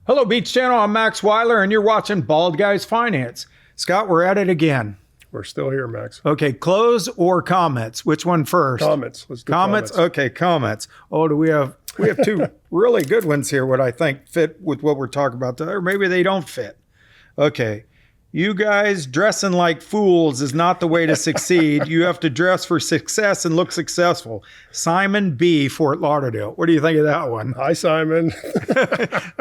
Hello, Beach Channel. I'm Max Weiler, and you're watching Bald Guys Finance. Scott, we're at it again. We're still here, Max. Okay, close or comments? Which one first? Comments. Let's do comments. Okay, comments. Oh, we have two really good ones here, what I think fit with what we're talking about today, or maybe they don't fit. Okay. You guys dressing like fools is not the way to succeed. You have to dress for success and look successful. Simon B., Fort Lauderdale. What do you think of that one? Hi, Simon.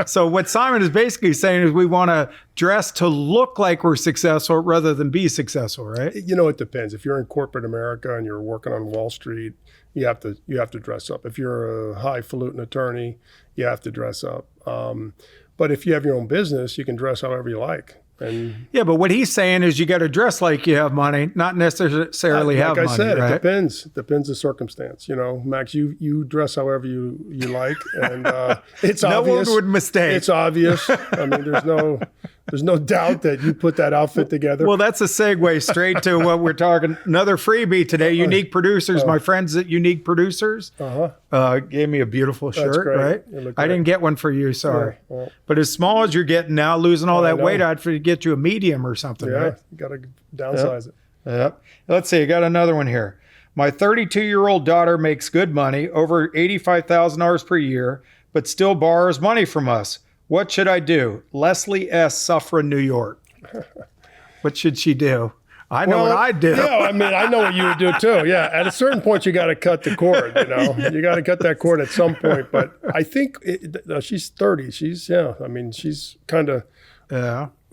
So what Simon is basically saying is we want to dress to look like we're successful rather than be successful, right? You know, it depends. If you're in corporate America and you're working on Wall Street, you have to dress up. If you're a highfalutin attorney, you have to dress up. But if you have your own business, you can dress however you like. And yeah, but what he's saying is you got to dress like you have money, not necessarily have money. Like I said, right? It depends. It depends the circumstance. You know, Max, you dress however you like, and it's no obvious. one would mistake. It's obvious. I mean, there's no doubt that you put that outfit together. Well, that's a segue straight to what we're talking. Another freebie today. Unique Producers. My friends at Unique Producers gave me a beautiful shirt. Right? I didn't get one for you. Sorry, but as small as you're getting now, losing all that weight, I'd get you a medium or something. Yeah, right? You got to downsize it. Yep. Let's see. I got another one here. My 32-year-old daughter makes good money, over $85,000 per year, but still borrows money from us. What should I do? Leslie S., Suffern, New York. What should she do? I know what I'd do. Yeah, I mean, I know what you would do too. Yeah, at a certain point, you got to cut the cord. You know, you got to cut that cord at some point. But I think she's 30. She's kind of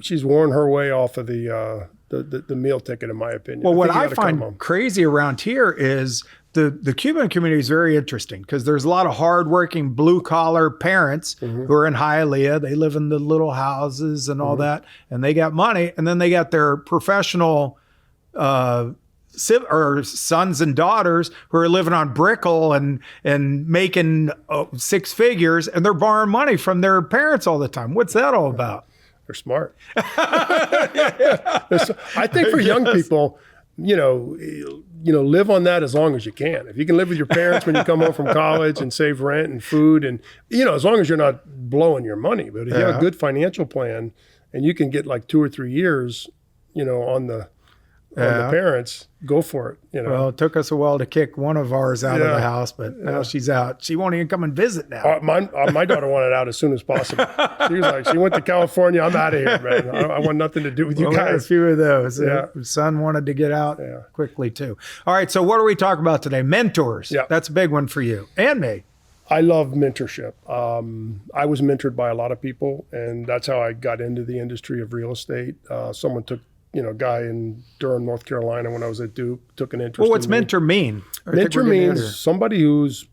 she's worn her way off of the meal ticket, in my opinion. Well, what I find crazy around here is the Cuban community is very interesting because there's a lot of hardworking blue-collar parents who are in Hialeah. They live in the little houses and all that, and they got money. And then they got their professional or sons and daughters who are living on Brickell and making six figures, and they're borrowing money from their parents all the time. What's that all about? They're smart. I think for young people, you know, live on that as long as you can. If you can live with your parents when you come home from college and save rent and food, and as long as you're not blowing your money. But if you have a good financial plan and you can get like 2 or 3 years, on the parents, go for it. Well, it took us a while to kick one of ours out of the house, but now she's out. She won't even come and visit now. My daughter wanted out as soon as possible. She was like, she went to California. I'm out of here, man. I want nothing to do with you guys. Had a few of those. Yeah. Son wanted to get out quickly too. All right. So what are we talking about today? Mentors. Yeah. That's a big one for you and me. I love mentorship. I was mentored by a lot of people, and that's how I got into the industry of real estate. Someone took guy in Durham, North Carolina, when I was at Duke, took an interest in me. Well, what's mentor mean? Mentor means somebody who's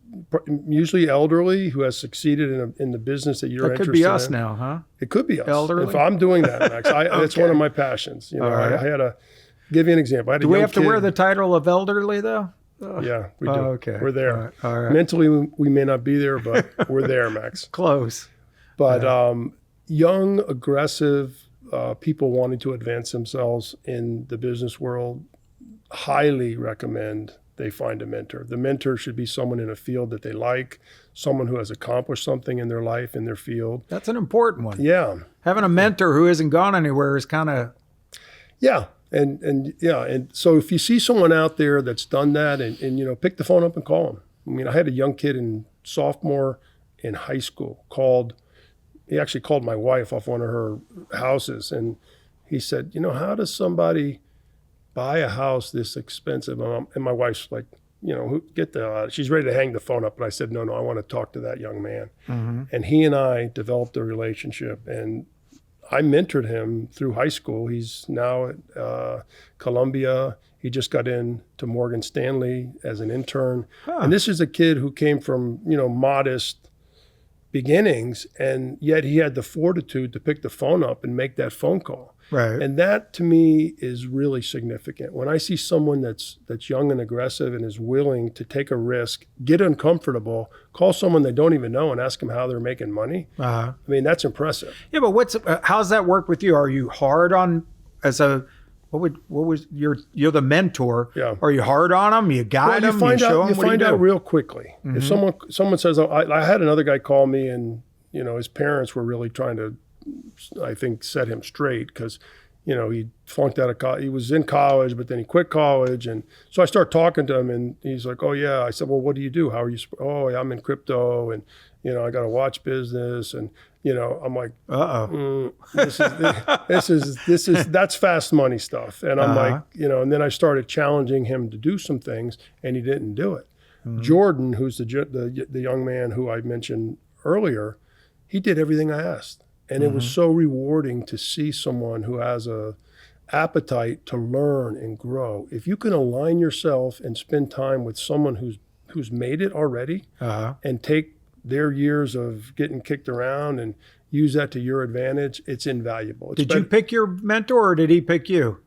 usually elderly, who has succeeded in the business that you're interested in. It could be us now, huh? It could be us. Elderly? If I'm doing that, Max, it's one of my passions. I had to give you an example. Do we have to wear the title of elderly, though? Yeah, we do. Okay. We're there. All right. Mentally, we may not be there, but we're there, Max. Close. But young, aggressive people wanting to advance themselves in the business world, highly recommend they find a mentor. The mentor should be someone in a field that they like, someone who has accomplished something in their life, in their field. That's an important one. Yeah. Having a mentor who hasn't gone anywhere is kind of... Yeah. And so if you see someone out there that's done that and pick the phone up and call them. I mean, I had a young kid in sophomore in high school he actually called my wife off one of her houses, and he said, how does somebody buy a house this expensive? And my wife's like, she's ready to hang the phone up. But I said, no, I want to talk to that young man. Mm-hmm. And he and I developed a relationship, and I mentored him through high school. He's now at Columbia. He just got into Morgan Stanley as an intern. Huh. And this is a kid who came from, modest beginnings, and yet he had the fortitude to pick the phone up and make that phone call. Right. And that to me is really significant. When I see someone that's young and aggressive and is willing to take a risk, get uncomfortable, call someone they don't even know and ask them how they're making money. I mean, that's impressive. Yeah, but how's that work with you? Are you hard on what was you're the mentor? Yeah. Are you hard on them? You guide them? You find out real quickly. Mm-hmm. If someone says, I had another guy call me, and his parents were really trying to, I think, set him straight because, he flunked out of college. He was in college, but then he quit college. And so I started talking to him, and he's like, oh, yeah. I said, well, what do you do? How are you? Oh, yeah, I'm in crypto, and, I got a watch business. And, I'm like, that's fast money stuff. And I'm like, and then I started challenging him to do some things, and he didn't do it. Mm-hmm. Jordan, who's the young man who I mentioned earlier, he did everything I asked. And it was so rewarding to see someone who has a appetite to learn and grow. If you can align yourself and spend time with someone who's made it already and take their years of getting kicked around and use that to your advantage, it's invaluable. Did you pick your mentor, or did he pick you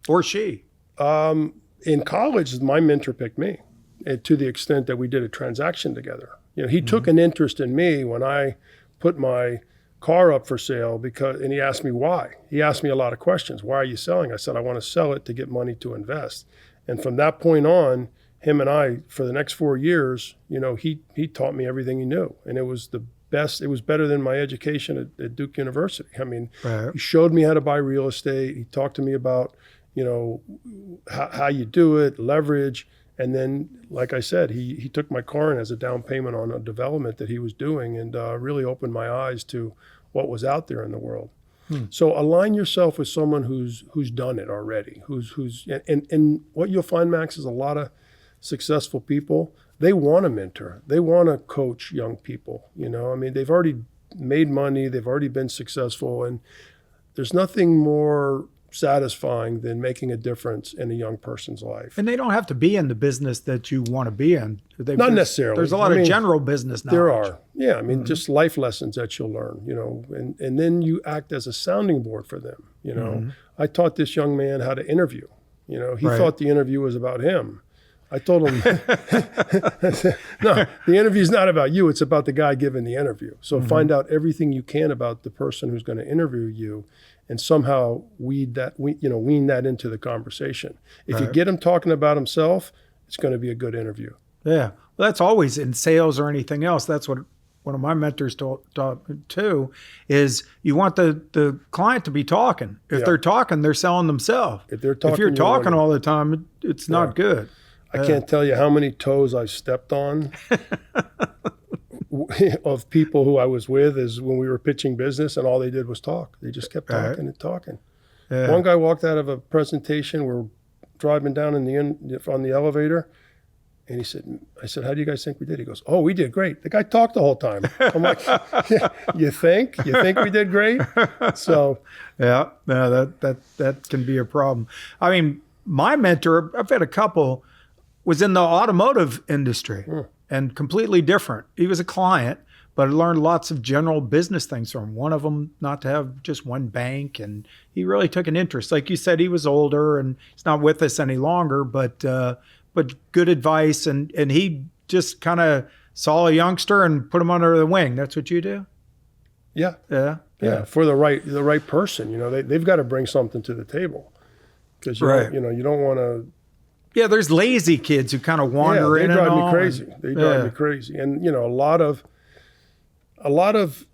or she? In college, my mentor picked me, to the extent that we did a transaction together. He took an interest in me when I put my car up for sale and he asked me why. He asked me a lot of questions. Why are you selling? I said, I want to sell it to get money to invest. And from that point on, him and I, for the next 4 years, he taught me everything he knew. And it was the best. It was better than my education at Duke University. I mean, He showed me how to buy real estate. He talked to me about, how you do it, leverage. And then, like I said, he took my car in as a down payment on a development that he was doing, and really opened my eyes to what was out there in the world. So align yourself with someone who's done it already. And what you'll find, Max, is a lot of successful people, they want to mentor. They want to coach young people. They've already made money. They've already been successful. And there's nothing more satisfying than making a difference in a young person's life. And they don't have to be in the business that you want to be in. Not necessarily. There's a lot of general business knowledge. There are. Yeah. Just life lessons that you'll learn, and then you act as a sounding board for them. I taught this young man how to interview. He thought the interview was about him. I told him, no, the interview's not about you. It's about the guy giving the interview. So find out everything you can about the person who's going to interview you, and somehow wean that into the conversation. If you get him talking about himself, it's going to be a good interview. Yeah. Well, that's always in sales or anything else. That's what one of my mentors taught me too, is you want the client to be talking. If they're talking, they're selling themselves. If you're talking all the time, it's not good. I can't tell you how many toes I've stepped on of people who I was with is when we were pitching business, and all they did was talk. They just kept talking and talking. Yeah. One guy walked out of a presentation. We're driving down on the elevator, and I said, how do you guys think we did? He goes, oh, we did great. The guy talked the whole time. I'm like, yeah, you think we did great? So yeah, no, that can be a problem. I mean, my mentor, I've had a couple, was in the automotive industry and completely different. He was a client, but I learned lots of general business things from him. One of them, not to have just one bank, and he really took an interest. Like you said, he was older and he's not with us any longer, but good advice. And he just kind of saw a youngster and put him under the wing. That's what you do? Yeah. Yeah. For the right person, they've got to bring something to the table, because you don't want to. Yeah, there's lazy kids who kind of wander in and all. They drive me crazy. They drive me crazy. And, a lot of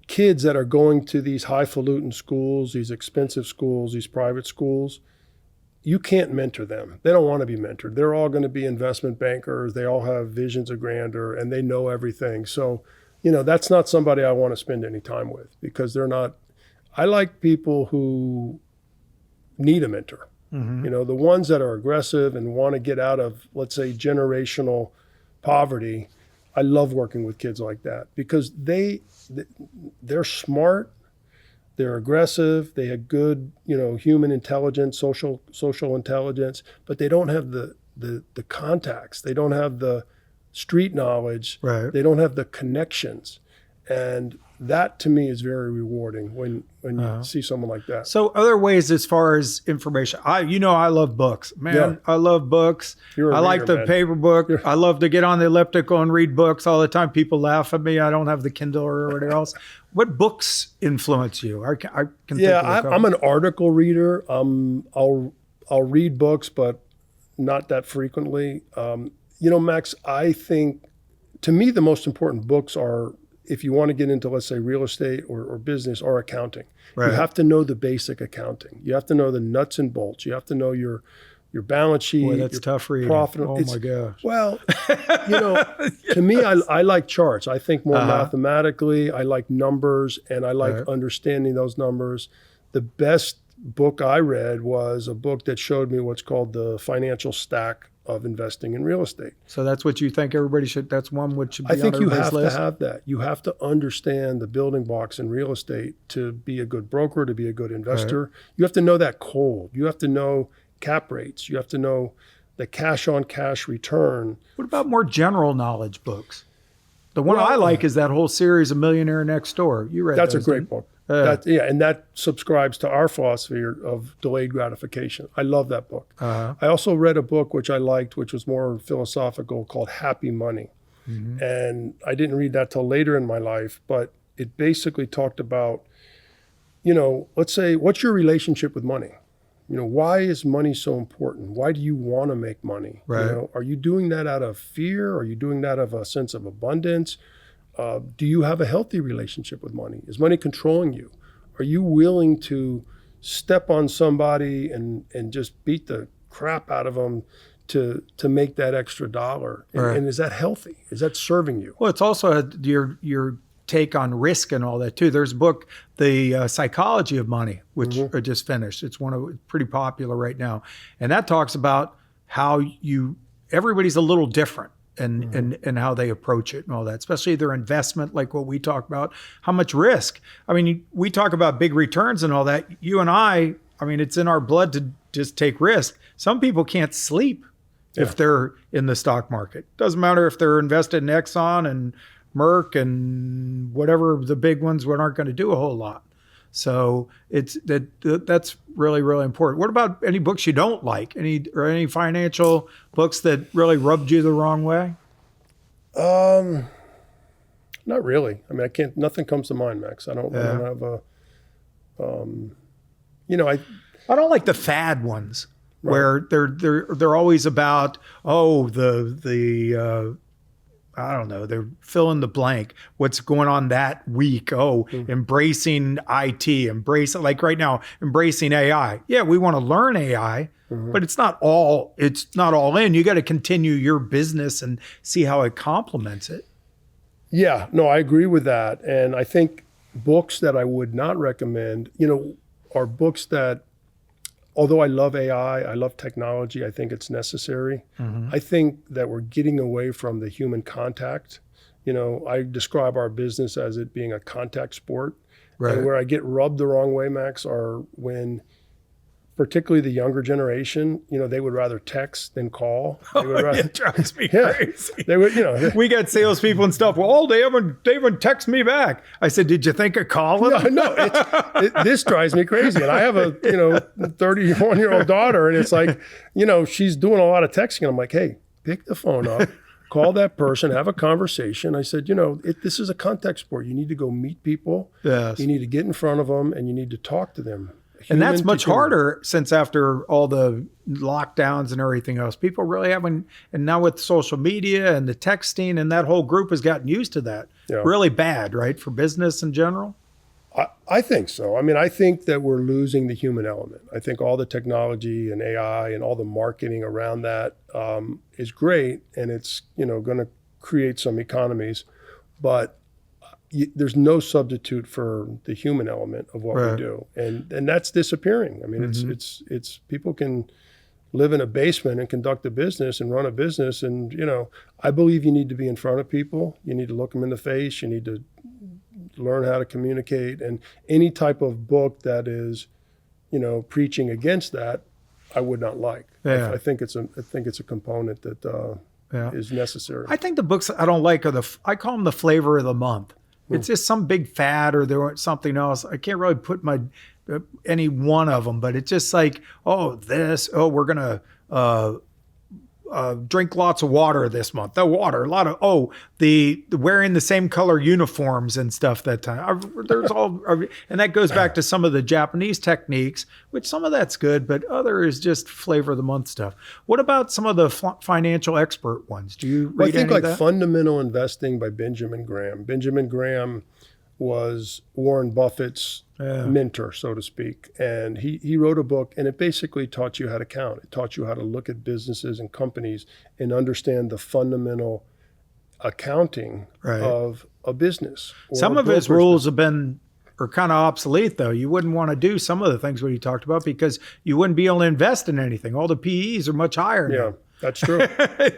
kids that are going to these highfalutin schools, these expensive schools, these private schools, you can't mentor them. They don't want to be mentored. They're all going to be investment bankers. They all have visions of grandeur, and they know everything. So, that's not somebody I want to spend any time with, because they're not. I like people who need a mentor. Mm-hmm. The ones that are aggressive and want to get out of, let's say, generational poverty. I love working with kids like that, because they're smart, they're aggressive, they have good, human intelligence, social intelligence, but they don't have the contacts, they don't have the street knowledge, right. They don't have the connections, and that to me is very rewarding when you see someone like that. So other ways as far as information, I love books, man. Yeah. I love books. I like the paper book. I love to get on the elliptical and read books all the time. People laugh at me. I don't have the Kindle or whatever else. What books influence you? I can think of I'm an article reader. I'll read books, but not that frequently. Max, I think to me the most important books are if you want to get into, let's say, real estate or business or accounting, Right. you have to know the basic accounting. You have to know the nuts and bolts. You have to know your balance sheet. Boy, that's your tough reading. profit. Oh my gosh. Well, to me, I like charts. I think more mathematically. I like numbers, and I like understanding those numbers. The best book I read was a book that showed me what's called the financial stack of investing in real estate. So that's what you think everybody should, that's one which should be I think on you everybody's have list? to have that. You have to understand the building blocks in real estate to be a good broker, to be a good investor. You have to know that cold. You have to know cap rates. You have to know the cash on cash return. What about more general knowledge books? The one I like is that whole series of Millionaire Next Door. You read That's those, a great didn't book. And that subscribes to our philosophy of delayed gratification. I love that book. I also read a book which I liked, which was more philosophical, called Happy Money. And I didn't read that till later in my life, but it basically talked about, let's say, what's your relationship with money? Why is money so important? Why do you want to make money? Right. Are you doing that out of fear? Are you doing that out of a sense of abundance? Do you have a healthy relationship with money? Is money controlling you? Are you willing to step on somebody and just beat the crap out of them to make that extra dollar? And is that healthy? Is that serving you? Well, it's also your take on risk and all that too. There's a book, The Psychology of Money, which I just finished. It's pretty popular right now. And that talks about how everybody's a little different. And how they approach it and all that, especially their investment, like what we talk about, how much risk. I mean, we talk about big returns and all that. You and I mean, it's in our blood to just take risk. Some people can't sleep if they're in the stock market. Doesn't matter if they're invested in Exxon and Merck and whatever the big ones aren't going to do a whole lot. So that's really, really important. What about any books you don't like? Any financial books that really rubbed you the wrong way? Not really. I mean, nothing comes to mind, Max. I don't have a, I don't like the fad ones where they're always about, I don't know, they're fill in the blank. What's going on that week? Embracing IT, like right now, embracing AI. Yeah, we want to learn AI, but it's not all in. You got to continue your business and see how it complements it. Yeah, no, I agree with that. And I think books that I would not recommend, are books that, although I love AI, I love technology, I think it's necessary. I think that we're getting away from the human contact. I describe our business as it being a contact sport. Right. And where I get rubbed the wrong way, Max, are when, particularly the younger generation, they would rather text than call. They would rather, it drives me crazy. They would, we got salespeople and stuff. Well, they haven't text me back. I said, did you think of calling? No, this drives me crazy. And I have a 31-year-old daughter, and it's like, she's doing a lot of texting. I'm like, hey, pick the phone up, call that person, have a conversation. I said, this is a contact sport. You need to go meet people. Yes. You need to get in front of them, and you need to talk to them. And that's much harder since after all the lockdowns and everything else, people really haven't, and now with social media and the texting and that whole group has gotten used to that. Yeah. Really bad, right? For business in general? I think so. I mean, I think that we're losing the human element. I think all the technology and AI and all the marketing around that is great, and it's, going to create some economies, but there's no substitute for the human element of what we do, and that's disappearing. I mean, it's people can live in a basement and conduct a business and run a business, and I believe you need to be in front of people. You need to look them in the face. You need to learn how to communicate, and any type of book that is, preaching against that, I would not like. Yeah. I think it's a component that is necessary. I think the books I don't like I call them the flavor of the month. It's just some big fad or there was something else. I can't really put any one of them, but it's just like, we're going to drink lots of water this month. The water, a lot of the wearing the same color uniforms and stuff that time. There's all, and that goes back to some of the Japanese techniques, which some of that's good, but other is just flavor of the month stuff. What about some of the financial expert ones? Do you read I think any of like that? Fundamental Investing by Benjamin Graham. Benjamin Graham was Warren Buffett's mentor, so to speak. And he wrote a book, and it basically taught you how to count. It taught you how to look at businesses and companies and understand the fundamental accounting of a business. Some of his rules are kind of obsolete, though. You wouldn't want to do some of the things what he talked about because you wouldn't be able to invest in anything. All the PEs are much higher now. That's true.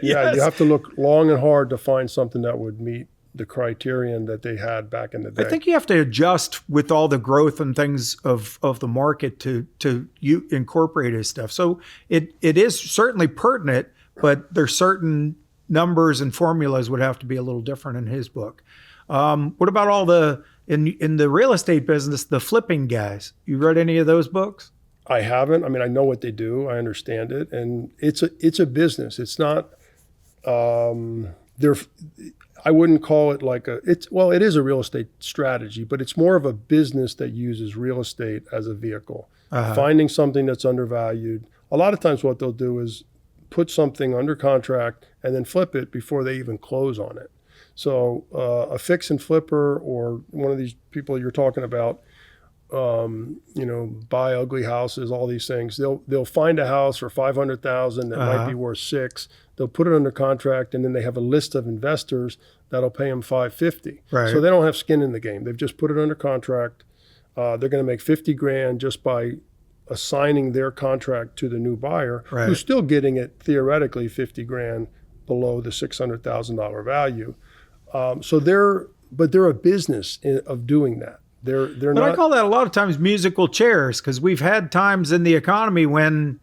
Yeah, you have to look long and hard to find something that would meet the criterion that they had back in the day. I think you have to adjust with all the growth and things of the market to you incorporate his stuff. So it is certainly pertinent, but there's certain numbers and formulas would have to be a little different in his book. What about all the in the real estate business, the flipping guys? You read any of those books? I haven't. I mean, I know what they do. I understand it, and it's a business. It's not. I wouldn't call it like it is a real estate strategy, but it's more of a business that uses real estate as a vehicle. Finding something that's undervalued. A lot of times what they'll do is put something under contract and then flip it before they even close on it. So a fix and flipper or one of these people you're talking about, buy ugly houses, all these things. They'll find a house for $500,000 that might be worth $6 million. They'll put it under contract, and then they have a list of investors that'll pay them $550,000. Right. So they don't have skin in the game. They've just put it under contract. They're going to make $50,000 just by assigning their contract to the new buyer, who's still getting it theoretically $50,000 below the $600,000 value. So they're a business of doing that. They're but not. I call that a lot of times musical chairs because we've had times in the economy when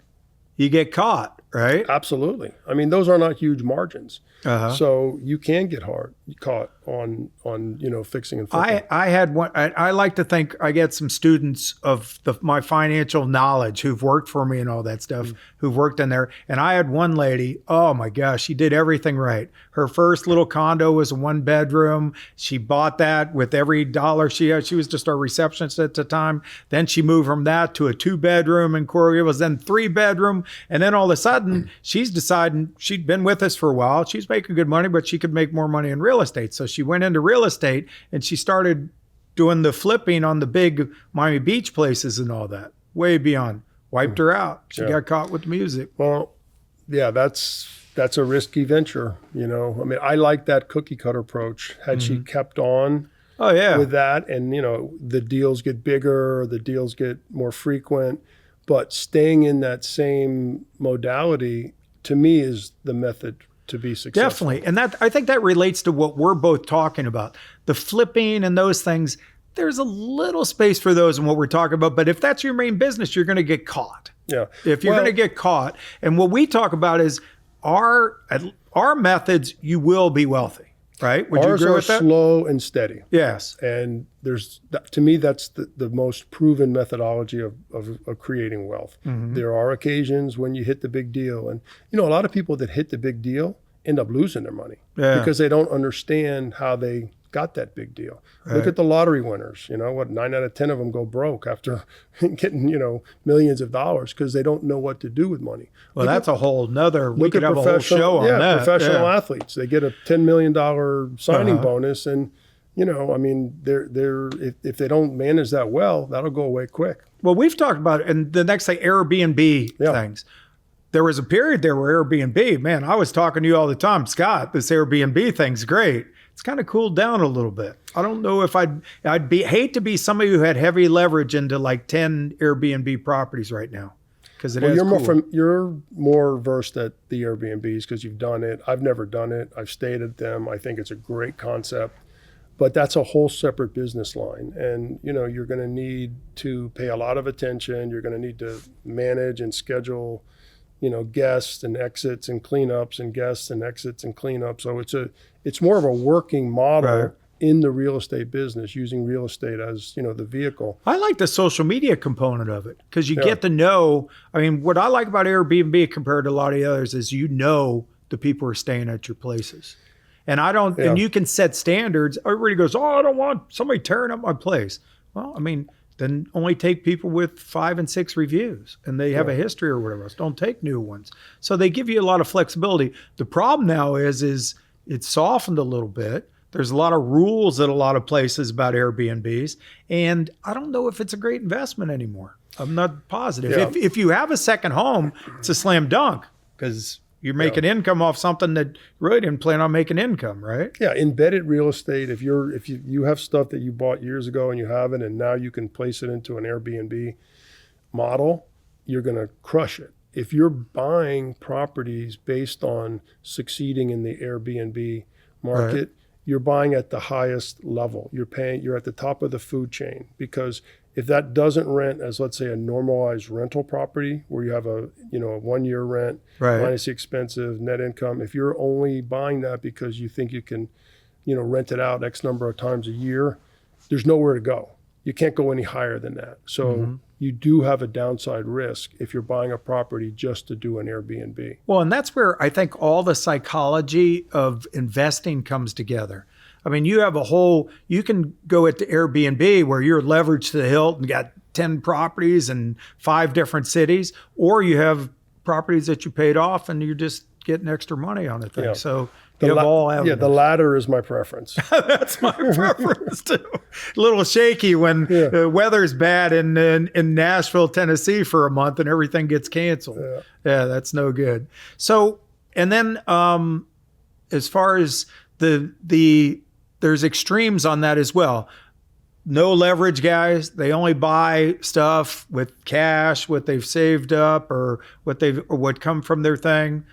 you get caught, right? Absolutely. I mean, those are not huge margins. So you can get caught on fixing and flipping. I had one. I like to think I get some students of my financial knowledge who've worked for me and all that stuff, who've worked in there. And I had one lady, oh my gosh, she did everything right. Her first little condo was a 1-bedroom. She bought that with every dollar she had. She was just our receptionist at the time. Then she moved from that to a 2-bedroom in Coral Gables, then 3-bedroom. And then all of a sudden she's deciding, she'd been with us for a while. She's making good money, but she could make more money in real estate. So she went into real estate and she started doing the flipping on the big Miami Beach places and all that. Way beyond. Wiped her out. She got caught with the music. Well, yeah, that's a risky venture. I mean, I like that cookie cutter approach. Had she kept on with that, and the deals get bigger, the deals get more frequent, but staying in that same modality to me is the method to be successful. Definitely. And I think that relates to what we're both talking about. The flipping and those things, there's a little space for those in what we're talking about. But if that's your main business, you're going to get caught. Yeah. If you're going to get caught. And what we talk about is our methods, you will be wealthy. Right? Would Ours you agree are with that? slow and steady. Yes. And to me, that's the most proven methodology of creating wealth. There are occasions when you hit the big deal. And, a lot of people that hit the big deal end up losing their money because they don't understand how they got that big deal. Look at the lottery winners. 9 out of 10 of them go broke after getting, millions of dollars because they don't know what to do with money. Well, that's a whole nother, we could have a whole show on that. Professional athletes, they get a $10 million signing bonus. And, I mean, if they don't manage that well, that'll go away quick. Well, we've talked about it. And the next thing, Airbnb things. There was a period there where Airbnb, man, I was talking to you all the time, Scott, this Airbnb thing's great. It's kind of cooled down a little bit. I don't know if I'd hate to be somebody who had heavy leverage into like 10 Airbnb properties right now. Because you're more versed at the Airbnbs because you've done it. I've never done it. I've stayed at them. I think it's a great concept, but that's a whole separate business line. And you're going to need to pay a lot of attention. You're going to need to manage and schedule guests and exits and cleanups and guests and exits and cleanups. So it's more of a working model in the real estate business, using real estate as, the vehicle. I like the social media component of it because you get to know. I mean, what I like about Airbnb compared to a lot of the others is the people who are staying at your places. And and you can set standards. Everybody goes, oh, I don't want somebody tearing up my place. Well, I mean, then only take people with 5 and 6 reviews and they have a history or whatever else. Don't take new ones. So they give you a lot of flexibility. The problem now is it's softened a little bit. There's a lot of rules at a lot of places about Airbnbs. And I don't know if it's a great investment anymore. I'm not positive. Yeah. If you have a second home, it's a slam dunk because you're making income off something that you really didn't plan on making income, right? Yeah, embedded real estate. If you have stuff that you bought years ago and you haven't, and now you can place it into an Airbnb model, you're going to crush it. If you're buying properties based on succeeding in the Airbnb market, you're buying at the highest level. You're at the top of the food chain, because if that doesn't rent as, let's say, a normalized rental property where you have a 1-year rent minus the expensive net income, if you're only buying that because you think you can, rent it out X number of times a year, there's nowhere to go. You can't go any higher than that. So you do have a downside risk if you're buying a property just to do an Airbnb. Well, and that's where I think all the psychology of investing comes together. I mean, you can go at the Airbnb where you're leveraged to the hilt and got 10 properties in 5 different cities, or you have properties that you paid off and you're just getting extra money on the thing. Yeah. So you have all avenues. Yeah, the latter is my preference. That's my preference too. A little shaky when the weather's bad in Nashville, Tennessee for a month and everything gets canceled. Yeah, that's no good. So, and then as far as there's extremes on that as well. No leverage guys. They only buy stuff with cash, what they've saved up or what come from their thing.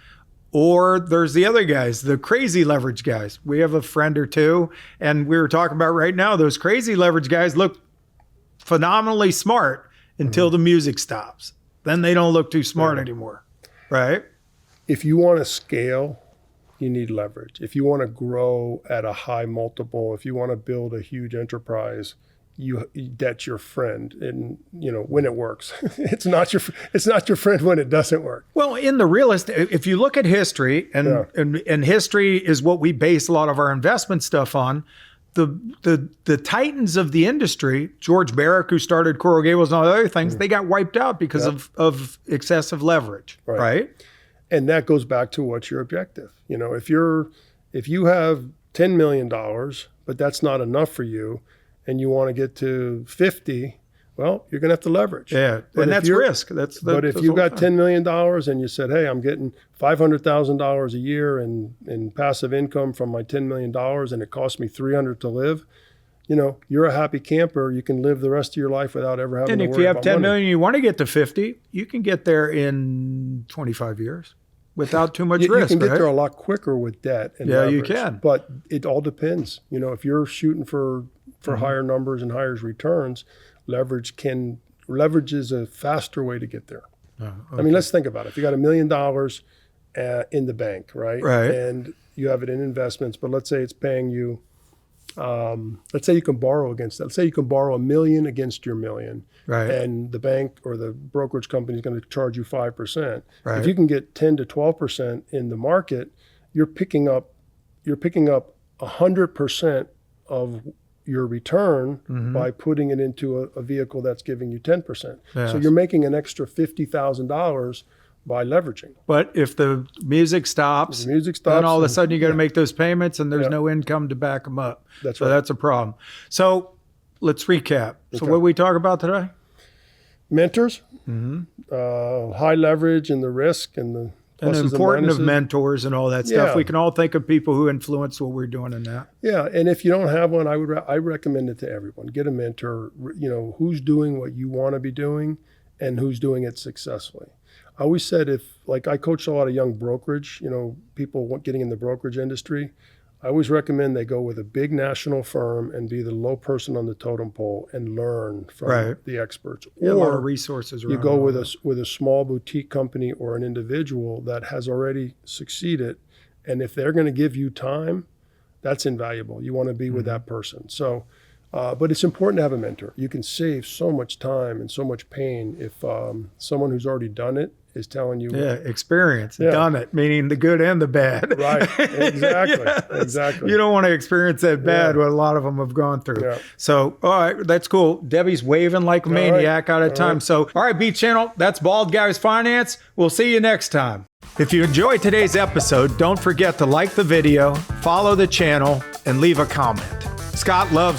Or there's the other guys, the crazy leverage guys. We have a friend or two, and we were talking about right now, those crazy leverage guys look phenomenally smart until the music stops. Then they don't look too smart anymore, right? If you want to scale, you need leverage. If you want to grow at a high multiple, if you want to build a huge enterprise, that's your friend, and when it works. It's not your friend when it doesn't work. Well, in the real estate, if you look at history, and history is what we base a lot of our investment stuff on, the titans of the industry, George Barrick, who started Coral Gables and all the other things, they got wiped out because of excessive leverage, right? And that goes back to what's your objective. If you have $10 million, but that's not enough for you, and you want to get to 50, well, you're going to have to leverage. Yeah, and that's risk. But if you got $10 million and you said, hey, I'm getting $500,000 a year in passive income from my $10 million and it costs me $300 to live, you're a happy camper. You can live the rest of your life without ever having to worry about money. And if you have $10 million and you want to get to 50, you can get there in 25 years without too much risk. You can get there a lot quicker with debt and leverage. You can. But it all depends. If you're shooting for higher numbers and higher returns, leverage is a faster way to get there. Oh, okay. I mean, let's think about it. If you got $1 million in the bank, right? And you have it in investments, but let's say it's paying you, let's say you can borrow against that. Let's say you can borrow $1 million against your $1 million. Right. And the bank or the brokerage company is going to charge you 5%. Right. If you can get 10 to 12% in the market, you're picking up 100% of your return by putting it into a vehicle that's giving you 10%. Yes. So you're making an extra $50,000 by leveraging. But if the music stops, then all of a sudden you got to make those payments and there's no income to back them up. That's right. That's a problem. So let's recap. Okay. So what did we talk about today? Mentors, high leverage and the risk and the and the importance of mentors and all that stuff. We can all think of people who influence what we're doing in that. Yeah, and if you don't have one, I recommend it to everyone. Get a mentor. Who's doing what you want to be doing, and who's doing it successfully. I always said I coach a lot of young brokerage, people getting in the brokerage industry. I always recommend they go with a big national firm and be the low person on the totem pole and learn from the experts. Or a lot of resources. You go with a small boutique company or an individual that has already succeeded, and if they're going to give you time, That's invaluable. You want to be with that person. So, but it's important to have a mentor. You can save so much time and so much pain if someone who's already done it is telling you. Yeah, experience, done it, meaning the good and the bad. Right, exactly, Yes. exactly. You don't want to experience that bad what a lot of them have gone through. Yeah. So, all right, that's cool. Debbie's waving like a maniac out of time. right. So, all right, Beat Channel, that's Bald Guys Finance. We'll see you next time. If you enjoyed today's episode, don't forget to like the video, follow the channel, and leave a comment. Scott loves